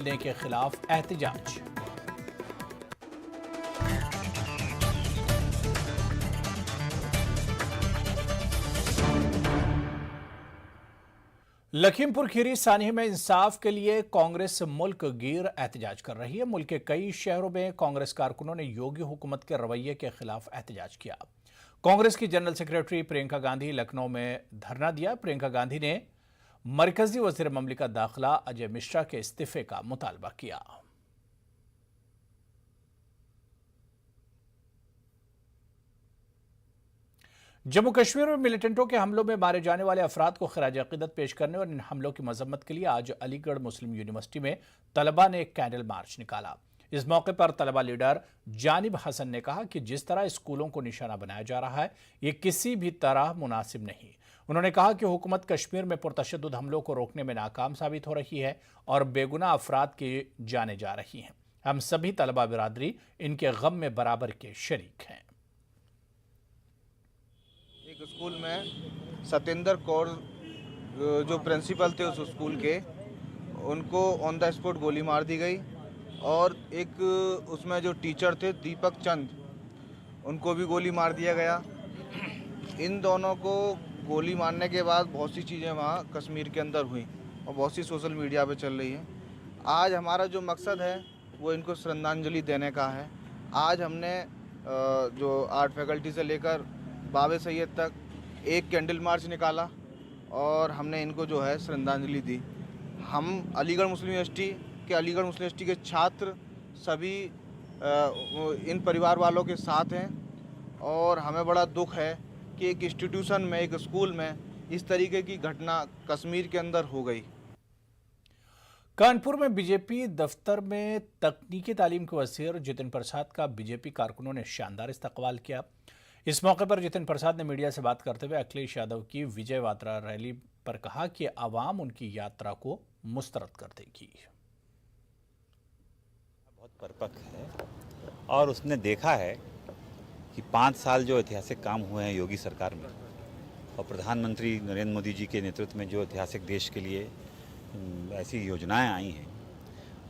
देने के खिलाफ एहतजाज। लखीमपुर खीरी सानी में इंसाफ के लिए कांग्रेस मुल्क गिर एहतजाज कर रही है। मुल्क के कई शहरों में कांग्रेस कारकुनों ने योगी हुकूमत के रवैये के खिलाफ एहतजाज किया। कांग्रेस की जनरल सेक्रेटरी प्रियंका गांधी लखनऊ में धरना दिया। प्रियंका गांधी ने मरकजी वजीर ममलिकत दाखिला अजय मिश्रा के इस्तीफे का मुतालबा किया। जम्मू कश्मीर में मिलिटेंटों के हमलों में मारे जाने वाले अफराद को खिराज अकीदत पेश करने और इन हमलों की मजम्मत के लिए आज अलीगढ़ मुस्लिम यूनिवर्सिटी में तलबा ने एक कैंडल मार्च निकाला। इस मौके पर तलबा लीडर जानिब हसन ने कहा कि जिस तरह स्कूलों को निशाना बनाया जा रहा है ये किसी भी तरह मुनासिब नहीं। उन्होंने कहा कि हुकूमत कश्मीर में पुरतशद्दुद हमलों को रोकने में नाकाम साबित हो रही है और बेगुनाह अफराद की जाने जा रही हैं। हम सभी तलबा बिरादरी इनके गम में बराबर के शरीक हैं। एक स्कूल में सत्येंद्र कौर जो प्रिंसिपल थे उस स्कूल के, उनको ऑन द स्पॉट गोली मार दी गई और एक उसमें जो टीचर थे दीपक चंद, उनको भी गोली मार दिया गया। इन दोनों को गोली मारने के बाद बहुत सी चीज़ें वहाँ कश्मीर के अंदर हुई और बहुत सी सोशल मीडिया पे चल रही हैं। आज हमारा जो मकसद है वो इनको श्रद्धांजलि देने का है। आज हमने जो आर्ट फैकल्टी से लेकर बाबे सैयद तक एक कैंडल मार्च निकाला और हमने इनको जो है श्रद्धांजलि दी। हम अलीगढ़ मुस्लिम यूनिवर्सिटी के छात्र सभी इन परिवार वालों के साथ हैं और हमें बड़ा दुख है कि एक इंस्टीट्यूशन में, एक स्कूल में इस तरीके की घटना कश्मीर के अंदर हो गई। कानपुर में बीजेपी दफ्तर में तकनीकी तालीम के वज़ीर जितिन प्रसाद का बीजेपी कारकुनों ने शानदार इस्तकबाल किया। इस मौके पर जितिन प्रसाद ने मीडिया से बात करते हुए अखिलेश यादव की विजय यात्रा रैली पर कहा कि आवाम उनकी यात्रा को मुस्तरद कर देगी। बहुत परिपक्व है और उसने देखा है कि 5 साल जो ऐतिहासिक काम हुए हैं योगी सरकार में और प्रधानमंत्री नरेंद्र मोदी जी के नेतृत्व में जो ऐतिहासिक देश के लिए ऐसी योजनाएं आई हैं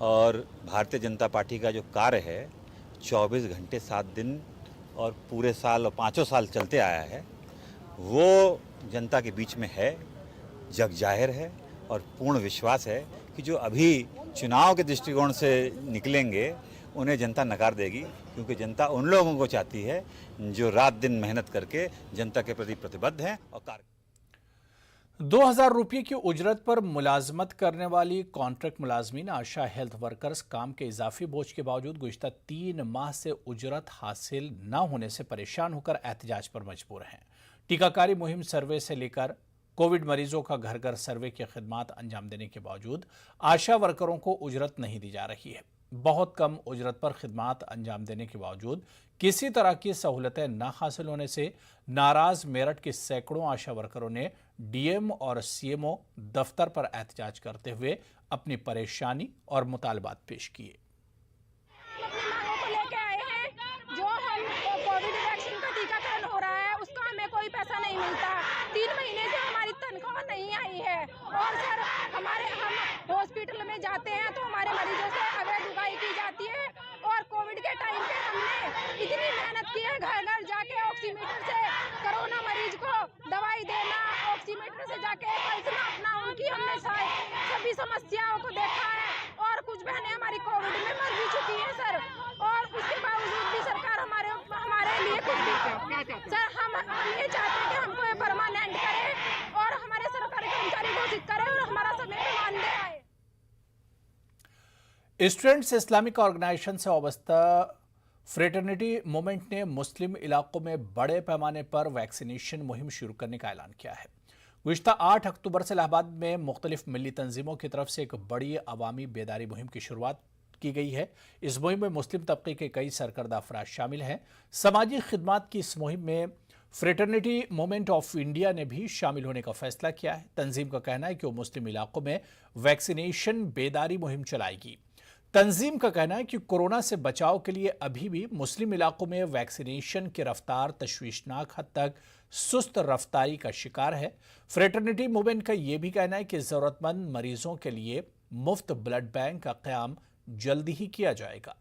और भारतीय जनता पार्टी का जो कार्य है 24 घंटे 7 दिन और पूरे साल और 5 साल चलते आया है, वो जनता के बीच में है, जग जाहिर है और पूर्ण विश्वास है कि जो अभी चुनाव के दृष्टिकोण से निकलेंगे उन्हें जनता नकार देगी, क्योंकि जनता उन लोगों को चाहती है जो रात दिन मेहनत करके जनता के प्रति प्रतिबद्ध हैं और कार्य। 2000 रुपये की उजरत पर मुलाजमत करने वाली कॉन्ट्रैक्ट मुलाजमीन आशा हेल्थ वर्कर्स काम के इजाफी बोझ के बावजूद गुज़िश्ता 3 माह से उजरत हासिल न होने से परेशान होकर एहतजाज पर मजबूर हैं। टीकाकारी मुहिम सर्वे से लेकर कोविड मरीजों का घर घर सर्वे की खिदमात अंजाम देने के बावजूद आशा वर्करों को उजरत नहीं दी जा रही है। बहुत कम उजरत पर खिदमात अंजाम देने के बावजूद किसी तरह की सहूलतें न हासिल होने से नाराज मेरठ के सैकड़ों आशा वर्करों ने डीएम और सीएमओ दफ्तर पर एहतजाज करते हुए अपनी परेशानी और मुतालबात पेश किए। जो हम कोविड वैक्सीन का टीकाकरण हो रहा है उसका हमें कोई पैसा नहीं मिलता। 3 महीने से हमारी तनख्वाह नहीं आई है और सर हम हॉस्पिटल में जाते हैं तो हमारे मरीजों से अवैध उगाई की जाती है और कोविड के टाइम पे हमने इतनी मेहनत की है, घर घर जाके ऑक्सीमीटर से कोरोना मरीज को दवाई देना, ऑक्सीमीटर से जाके पल्स नापना, उनकी हमने सभी समस्याओं को देखा है और कुछ बहनें हमारी कोविड में मर भी चुकी हैं सर, और उसके बावजूद भी सरकार हमारे लिए कुछ भी सर हम ये चाहते हैं कि हमको ये परमानेंट करे और हमारे सरकारी कर्मचारी घोषित करे और हमारा समय मानदेय आए। स्टूडेंट्स इस्लामिक ऑर्गेनाइजेशन से वाबस्ता फ्रेटर्निटी मूवमेंट ने मुस्लिम इलाकों में बड़े पैमाने पर वैक्सीनेशन मुहिम शुरू करने का ऐलान किया है। गुज़िश्ता 8 अक्टूबर से इलाहाबाद में मुख्तलिफ मिली तंजीमों की तरफ से एक बड़ी अवामी बेदारी मुहिम की शुरुआत की गई है। इस मुहिम में मुस्लिम तबके के कई सरकर्दा अफराद शामिल हैं। समाजी खिदमात की इस मुहिम में फ्रेटर्निटी मूवमेंट ऑफ इंडिया ने भी शामिल होने का फैसला किया है। तंजीम का कहना है कि वो मुस्लिम इलाकों में वैक्सीनेशन बेदारी मुहिम चलाएगी। तंजीम का कहना है कि कोरोना से बचाव के लिए अभी भी मुस्लिम इलाकों में वैक्सीनेशन की रफ्तार तशवीशनाक हद तक सुस्त रफ्तारी का शिकार है। फ्रेटर्निटी मूवमेंट का यह भी कहना है कि जरूरतमंद मरीजों के लिए मुफ्त ब्लड बैंक का क़याम जल्दी ही किया जाएगा।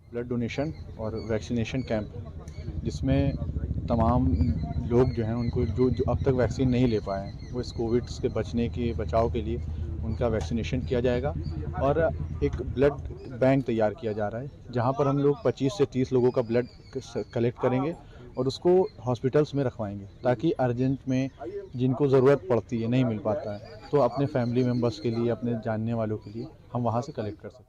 ब्लड डोनेशन और वैक्सीनेशन कैंप, जिसमें तमाम लोग जो हैं उनको जो अब तक वैक्सीन नहीं ले पाए हैं, वो इस कोविड से बचाव के लिए उनका वैक्सीनेशन किया जाएगा। और एक ब्लड बैंक तैयार किया जा रहा है, जहां पर हम लोग 25 से 30 लोगों का ब्लड कलेक्ट करेंगे और उसको हॉस्पिटल्स में रखवाएंगे, ताकि अर्जेंट में जिनको ज़रूरत पड़ती है, नहीं मिल पाता है, तो अपने फैमिली मेम्बर्स के लिए, अपने जानने वालों के लिए हम वहाँ से कलेक्ट कर सकते हैं।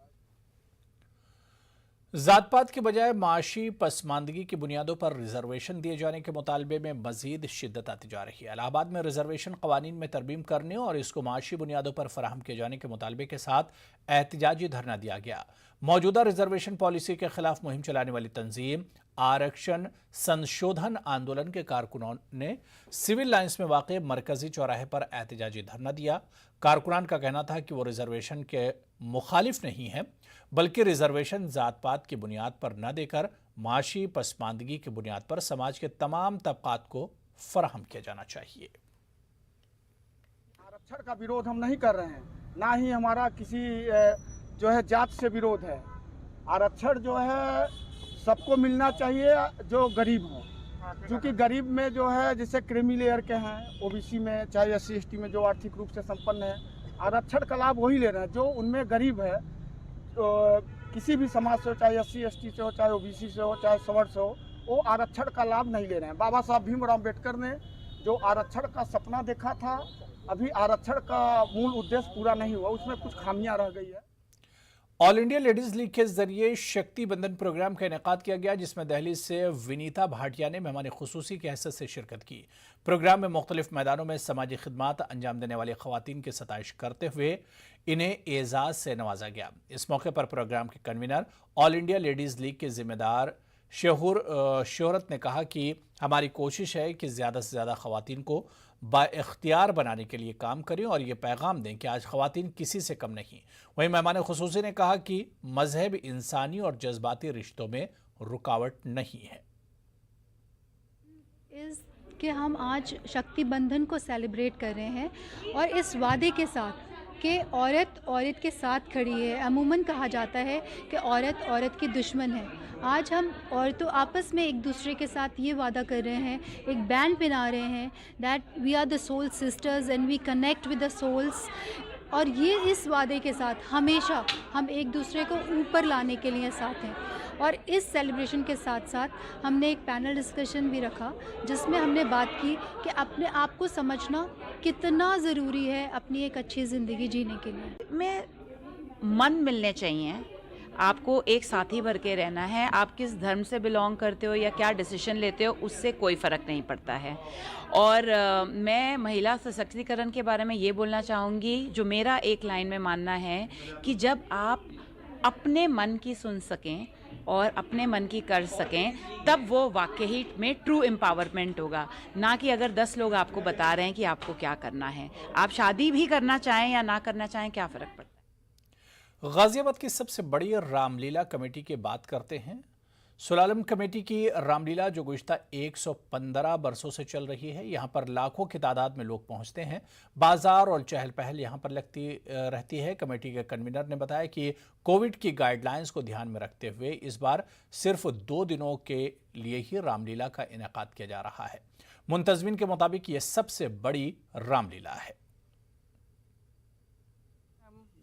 जात पात के बजाय माशी पसमानदगी की बुनियादों पर रिजर्वेशन दिए जाने के मुतालबे में मजीद शिद्दत आती जा रही है। इलाहाबाद में रिजर्वेशन कवानीन में तरमीम करने और इसको माशी बुनियादों पर फराहम किए जाने के मुतालबे के साथ एहतजाजी धरना दिया गया। मौजूदा रिजर्वेशन पॉलिसी के खिलाफ मुहिम चलाने वाली तंजीम आरक्षण संशोधन आंदोलन के कारकुनों ने सिविल लाइंस में वाक़ मरकजी चौराहे पर एहतजाजी धरना दिया। कारकुनान का कहना था कि वो रिजर्वेशन के मुखालिफ नहीं है, बल्कि रिजर्वेशन जात पात की बुनियाद पर न देकर माशी पसमानदगी की बुनियाद पर समाज के तमाम तबकात को फराहम किया जाना चाहिए। आरक्षण का विरोध हम नहीं कर रहे हैं, ना ही हमारा किसी जो है जात से विरोध है। आरक्षण जो है सबको मिलना चाहिए जो गरीब हो, क्योंकि गरीब में जो है जैसे क्रीमी लेयर के हैं, ओबीसी में चाहे SC ST में जो आर्थिक रूप से संपन्न है, आरक्षण का लाभ वही ले रहे हैं। जो उनमें गरीब है, तो किसी भी समाज से हो, चाहे SC ST से हो, चाहे OBC से हो, चाहे सवर्ण से हो, वो आरक्षण का लाभ नहीं ले रहे हैं। बाबा साहब भीमराव अम्बेडकर ने जो आरक्षण का सपना देखा था, अभी आरक्षण का मूल उद्देश्य पूरा नहीं हुआ, उसमें कुछ खामियां रह गई है। ऑल इंडिया लेडीज लीग के जरिए शक्ति बंधन प्रोग्राम का इनेकाद किया गया, जिसमें दिल्ली से विनीता भाटिया ने मेहमान खुसूसी की हैसियत से शिरकत की। प्रोग्राम में मुख्तलिफ मैदानों में समाजी खिदमात अंजाम देने वाली खवातीन की सताइश करते हुए इन्हें एजाज से नवाजा गया। इस मौके पर प्रोग्राम के convener all India ladies league के जिम्मेदार शोहरत ने कहा कि हमारी कोशिश है कि ज़्यादा से ज़्यादा खवातीन को बाइख्तियार बनाने के लिए काम करें और ये पैगाम दें कि आज खवातीन किसी से कम नहीं। वहीं मेहमान खुसूसी ने कहा कि मजहब इंसानी और जज्बाती रिश्तों में रुकावट नहीं है। कि हम आज शक्ति बंधन को सेलिब्रेट कर रहे हैं और इस वादे के साथ कि औरत के साथ खड़ी है। अमूमन कहा जाता है कि औरत की दुश्मन है। आज हम औरतों आपस में एक दूसरे के साथ ये वादा कर रहे हैं, एक बैंड पिना रहे हैं that we are the soul sisters and we connect with the souls. और ये इस वादे के साथ हमेशा हम एक दूसरे को ऊपर लाने के लिए साथ हैं। और इस सेलिब्रेशन के साथ साथ हमने एक पैनल डिस्कशन भी रखा, जिसमें हमने बात की कि अपने आप को समझना कितना ज़रूरी है अपनी एक अच्छी ज़िंदगी जीने के लिए। में मन मिलने चाहिए, आपको एक साथी भर के रहना है। आप किस धर्म से बिलोंग करते हो या क्या डिसीजन लेते हो, उससे कोई फ़र्क नहीं पड़ता है। और मैं महिला सशक्तिकरण के बारे में ये बोलना चाहूँगी, जो मेरा एक लाइन में मानना है कि जब आप अपने मन की सुन सकें और अपने मन की कर सकें, तब वो वाकई में ट्रू एम्पावरमेंट होगा। ना कि अगर 10 लोग आपको बता रहे हैं कि आपको क्या करना है। आप शादी भी करना चाहें या ना करना चाहें, क्या फ़र्क पड़ता है। गाजियाबाद की सबसे बड़ी रामलीला कमेटी की बात करते हैं। सुलालम कमेटी की रामलीला जो गुज़िश्ता 115 बरसों से चल रही है, यहाँ पर लाखों की तादाद में लोग पहुँचते हैं। बाजार और चहल पहल यहाँ पर लगती रहती है। कमेटी के कन्वीनर ने बताया कि कोविड की गाइडलाइंस को ध्यान में रखते हुए इस बार सिर्फ 2 दिनों के लिए ही रामलीला का इनेकाद किया जा रहा है। मुंतज़मीन के मुताबिक ये सबसे बड़ी रामलीला है।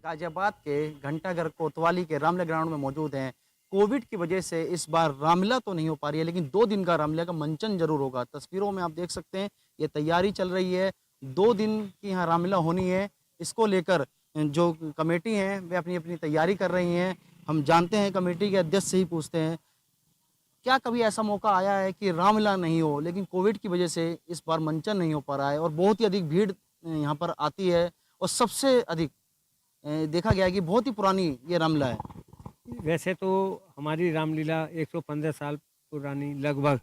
गाजियाबाद के घंटाघर कोतवाली के रामलीला ग्राउंड में मौजूद हैं। कोविड की वजह से इस बार रामलीला तो नहीं हो पा रही है, लेकिन 2 दिन का रामलीला का मंचन जरूर होगा। तस्वीरों में आप देख सकते हैं ये तैयारी चल रही है। 2 दिन की यहाँ रामलीला होनी है। इसको लेकर जो कमेटी है वे अपनी अपनी तैयारी कर रही हैं। हम जानते हैं, कमेटी के अध्यक्ष से ही पूछते हैं, क्या कभी ऐसा मौका आया है कि रामलीला नहीं हो, लेकिन कोविड की वजह से इस बार मंचन नहीं हो पा रहा है और बहुत ही अधिक भीड़ यहाँ पर आती है और सबसे अधिक देखा गया है कि बहुत ही पुरानी ये रामलीला है। वैसे तो हमारी रामलीला 115 साल पुरानी, लगभग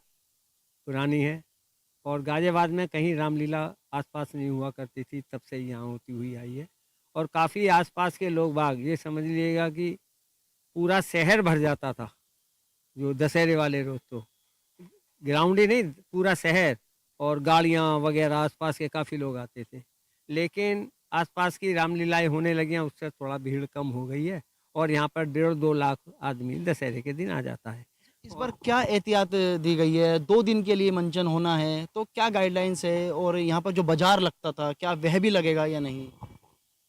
पुरानी है और गाजियाबाद में कहीं रामलीला आसपास नहीं हुआ करती थी, तब से यहाँ होती हुई आई है। और काफ़ी आसपास के लोग बाग, ये समझ लीजिएगा कि पूरा शहर भर जाता था जो दशहरे वाले रोज, तो ग्राउंड ही नहीं पूरा शहर, और गाड़ियाँ वगैरह आसपास के काफ़ी लोग आते थे। लेकिन आसपास की रामलीलाएं होने लगी हैं, उससे थोड़ा भीड़ कम हो गई है और यहाँ पर 1.5-2 लाख आदमी दशहरे के दिन आ जाता है। इस बार क्या एहतियात दी गई है? 2 दिन के लिए मंचन होना है, तो क्या गाइडलाइंस है? और यहाँ पर जो बाजार लगता था, क्या वह भी लगेगा या नहीं?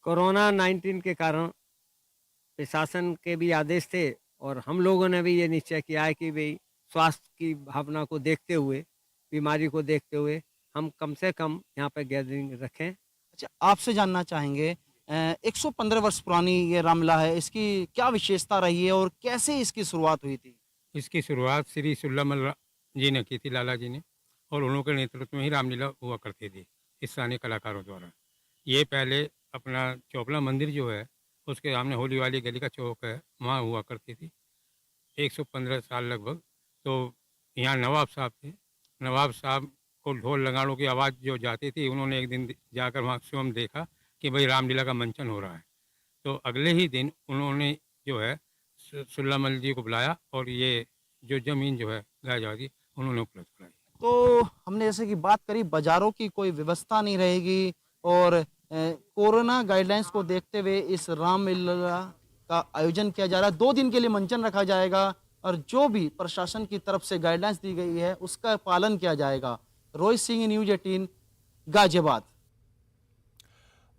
कोरोना 19 के कारण प्रशासन के भी आदेश थे और हम लोगों ने भी ये निश्चय किया है कि भाई स्वास्थ्य की भावना को देखते हुए, बीमारी को देखते हुए हम कम से कम यहाँ पे गैदरिंग रखें। अच्छा, आपसे जानना चाहेंगे 115 वर्ष पुरानी ये रामलीला है, इसकी क्या विशेषता रही है और कैसे इसकी शुरुआत हुई थी? इसकी शुरुआत श्री सुल्लामल जी ने की थी, लाला जी ने, और उन्हों के नेतृत्व में ही रामलीला हुआ करती थी स्थानीय कलाकारों द्वारा। ये पहले अपना चोपला मंदिर जो है उसके सामने होली वाली गली का चौक है, वहाँ हुआ करती थी 115 साल लगभग। तो यहाँ नवाब साहब थे, नवाब साहब को ढोल नगाड़ों की आवाज़ जो जाती थी, उन्होंने एक दिन जाकर वहाँ स्वयं देखा कि भाई रामलीला का मंचन हो रहा है। तो अगले ही दिन उन्होंने जो है सुल्लामल जी को बुलाया और ये जो ज़मीन जो है गायजादी उन्होंने उपलब्ध कराई। तो हमने जैसे कि बात करी, बाजारों की कोई व्यवस्था नहीं रहेगी और कोरोना गाइडलाइंस को देखते हुए इस रामलीला का आयोजन किया जा रहा है। 2 दिन के लिए मंचन रखा जाएगा और जो भी प्रशासन की तरफ से गाइडलाइंस दी गई है उसका पालन किया जाएगा। रोहित सिंह, न्यूज़ 18, गाजियाबाद।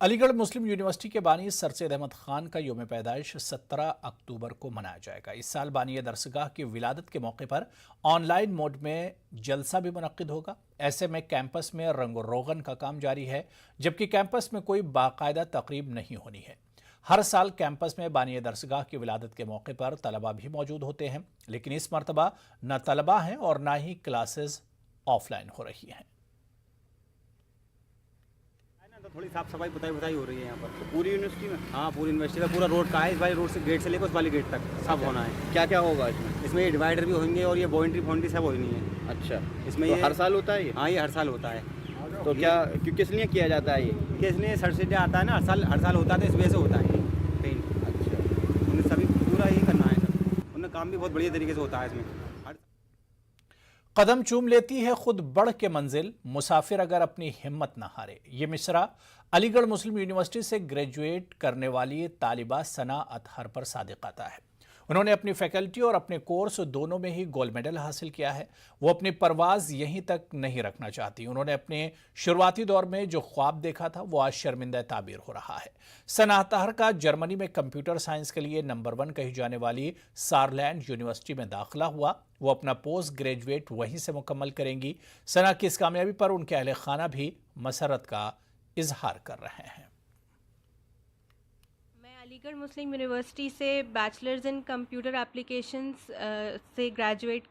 अलीगढ़ मुस्लिम यूनिवर्सिटी के बानी सर सैयद अहमद खान का योम पैदाइश 17 अक्टूबर को मनाया जाएगा। इस साल बानी दरसगाह की विलादत के मौके पर ऑनलाइन मोड में जलसा भी मुनक्किद होगा। ऐसे में कैंपस में रंगो रोगन का काम जारी है, जबकि कैंपस में कोई बाकायदा तकरीब नहीं होनी है। हर साल कैंपस में बानी दरसगाह की विलादत के मौके पर तलबा भी मौजूद होते हैं, लेकिन इस मरतबा न तलबा हैं और न ही क्लासेस ऑफलाइन हो रही हैं। तो थोड़ी साफ सफाई पुताई हो रही है यहाँ पर। तो पूरी यूनिवर्सिटी में? हाँ, पूरी यूनिवर्सिटी का पूरा रोड का है। इस वाले रोड से गेट से लेकर उस वाली गेट तक सब होना है। क्या क्या होगा इसमें? इसमें ये डिवाइडर भी होंगे और ये बाउंड्री सब होनी है। अच्छा, इसमें तो ये हर साल होता है ये? हाँ, ये हर साल होता है। तो क्या किस लिए किया जाता है ये? किस लिए सब्सिडी आता है ना, हर साल होता है, तो इस वजह से होता है पेंट। अच्छा, उन्हें सभी पूरा ही करना है सब। उन्हें काम भी बहुत बढ़िया तरीके से होता है इसमें। कदम चूम लेती है खुद बढ़ के मंजिल, मुसाफिर अगर अपनी हिम्मत न हारे। ये मिसरा अलीगढ़ मुस्लिम यूनिवर्सिटी से ग्रेजुएट करने वाली तालिबा सना अतहर पर सादिक आता है। उन्होंने अपनी फैकल्टी और अपने कोर्स दोनों में ही गोल्ड मेडल हासिल किया है। वो अपनी परवाज यहीं तक नहीं रखना चाहती। उन्होंने अपने शुरुआती दौर में जो ख्वाब देखा था वो आज शर्मिंदा ताबीर हो रहा है। सना अतहर का जर्मनी में कंप्यूटर साइंस के लिए नंबर 1 कही जाने वाली सारलैंड यूनिवर्सिटी में दाखिला हुआ। वो अपना पोस्ट ग्रेजुएट वहीं से मुकम्मल करेंगी। सना की इस कामयाबी पर उनके अहले खाना भी मसरत का इजहार कर रहे हैं। अलीगढ़ मुस्लिम यूनिवर्सिटी से बैचलर्स इन कंप्यूटर एप्लीकेशंस से ग्रेजुएट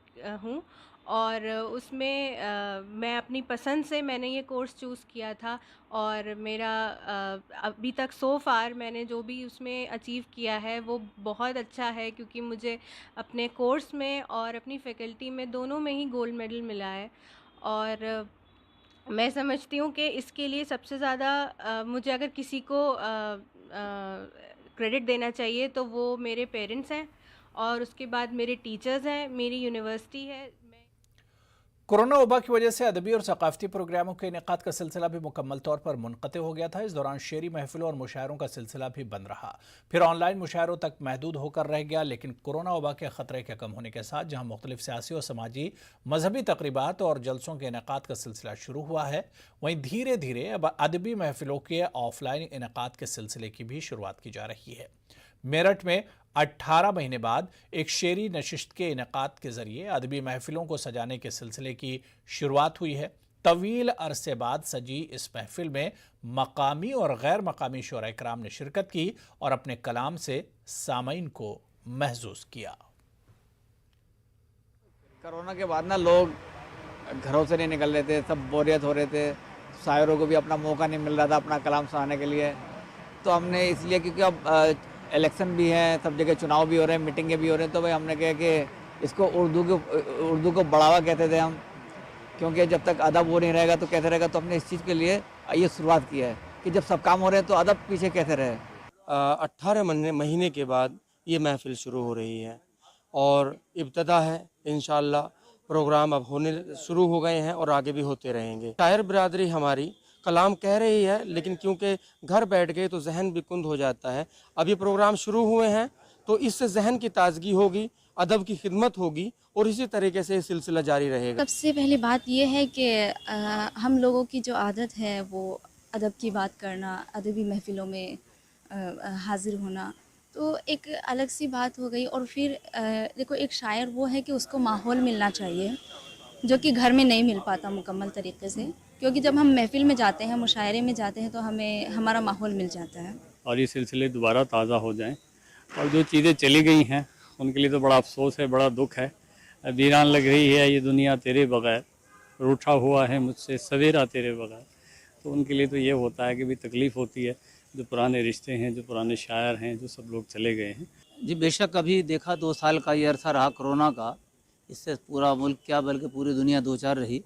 हूँ और उसमें मैं अपनी पसंद से मैंने ये कोर्स चूज़ किया था और मेरा अभी तक सो फार मैंने जो भी उसमें अचीव किया है वो बहुत अच्छा है, क्योंकि मुझे अपने कोर्स में और अपनी फैकल्टी में दोनों में ही गोल्ड मेडल मिला है। और मैं समझती हूँ कि इसके लिए सबसे ज़्यादा मुझे अगर किसी को क्रेडिट देना चाहिए तो वो मेरे पेरेंट्स हैं और उसके बाद मेरे टीचर्स हैं, मेरी यूनिवर्सिटी है। कोरोना वबा की वजह से अदबी और सकाफती प्रोग्रामों के इनेकाद का सिलसिला भी मुकम्मल तौर पर मुनक़ते हो गया था। इस दौरान शेरी महफिलों और मुशायरों का सिलसिला भी बंद रहा, फिर ऑनलाइन मुशायरों तक महदूद होकर रह गया। लेकिन कोरोना वबा के ख़तरे के कम होने के साथ जहां मुख्तलिफ सियासी और समाजी मजहबी तकरीबात और जलसों के इनेकाद का सिलसिला शुरू हुआ है, वहीं धीरे धीरे अब अदबी महफिलों के ऑफलाइन इनेकाद के सिलसिले की भी शुरुआत की जा रही है। मेरठ में 18 महीने बाद एक शेरी नशिस्त के इनेकाद के जरिए अदबी महफिलों को सजाने के सिलसिले की शुरुआत हुई है। तवील अरसे बाद सजी इस महफिल में मकामी और गैर मकामी शोरा इकराम ने शिरकत की और अपने कलाम से सामईन को महसूस किया। कोरोना के बाद ना लोग घरों से नहीं निकल रहे थे, सब बोरियत हो रहे थे, शायरों को भी अपना मौका नहीं मिल रहा था अपना कलाम सुनाने के लिए। तो हमने इसलिए, क्योंकि अब इलेक्शन भी है, सब जगह चुनाव भी हो रहे हैं, मीटिंगें भी हो रहे हैं, तो भाई हमने कहा कि इसको उर्दू को बढ़ावा कहते थे हम, क्योंकि जब तक अदब वो नहीं रहेगा तो कैसे रहेगा। तो हमने इस चीज़ के लिए ये शुरुआत की है कि जब सब काम हो रहे हैं तो अदब पीछे कैसे रहे। 18 महीने के बाद ये महफिल शुरू हो रही है और इब्तदा है। इंशाअल्लाह प्रोग्राम अब होने शुरू हो गए हैं और आगे भी होते रहेंगे। शायर बिरादरी हमारी कलाम कह रही है, लेकिन क्योंकि घर बैठ गए तो जहन भी कुंद हो जाता है। अब ये प्रोग्राम शुरू हुए हैं तो इससे जहन की ताजगी होगी, अदब की खिदमत होगी और इसी तरीके से ये सिलसिला जारी रहेगा। सबसे पहली बात ये है कि हम लोगों की जो आदत है वो अदब की बात करना, अदबी महफ़िलों में हाज़िर होना, तो एक अलग सी बात हो गई। और फिर देखो, एक शायर वो है कि उसको माहौल मिलना चाहिए जो कि घर में नहीं मिल पाता मुकम्मल तरीके से, क्योंकि जब हम महफ़िल में जाते हैं, मुशायरे में जाते हैं, तो हमें हमारा माहौल मिल जाता है। और ये सिलसिले दोबारा ताज़ा हो जाएं, और जो चीज़ें चली गई हैं उनके लिए तो बड़ा अफसोस है, बड़ा दुख है। वीरान लग रही है ये दुनिया तेरे बगैर, रूठा हुआ है मुझसे सवेरा तेरे बगैर। तो उनके लिए तो ये होता है कि भी तकलीफ़ होती है, जो पुराने रिश्ते हैं, जो पुराने शायर हैं, जो सब लोग चले गए हैं। जी बेशक, अभी देखा 2 साल का ये अरसा रहा कोरोना का, इससे पूरा मुल्क क्या बल्कि पूरी दुनिया दो चार रही।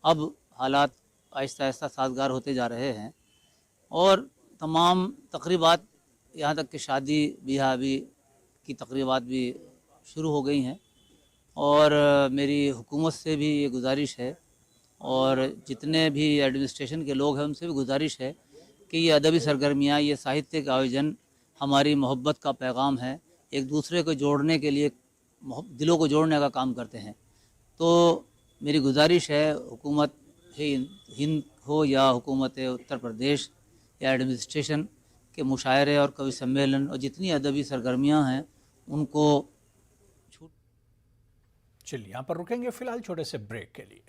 अब हालात आहिस्ता आहिस्ता साजगार होते जा रहे हैं और तमाम तकरीबात, यहाँ तक कि शादी ब्याह भी की तकरीबात भी शुरू हो गई हैं। और मेरी हुकूमत से भी ये गुजारिश है और जितने भी एडमिनिस्ट्रेशन के लोग हैं उनसे भी गुजारिश है कि ये अदबी सरगर्मियाँ, ये साहित्यिक आयोजन हमारी मोहब्बत का पैगाम है, एक दूसरे को जोड़ने के लिए, दिलों को जोड़ने का काम करते हैं। तो मेरी गुजारिश है, हुकूमत हिंद हो या हुकूमत उत्तर प्रदेश या एडमिनिस्ट्रेशन के मुशायरे और कवि सम्मेलन और जितनी अदबी सरगर्मियाँ हैं उनको चलिए यहाँ पर रुकेंगे फिलहाल छोटे से ब्रेक के लिए।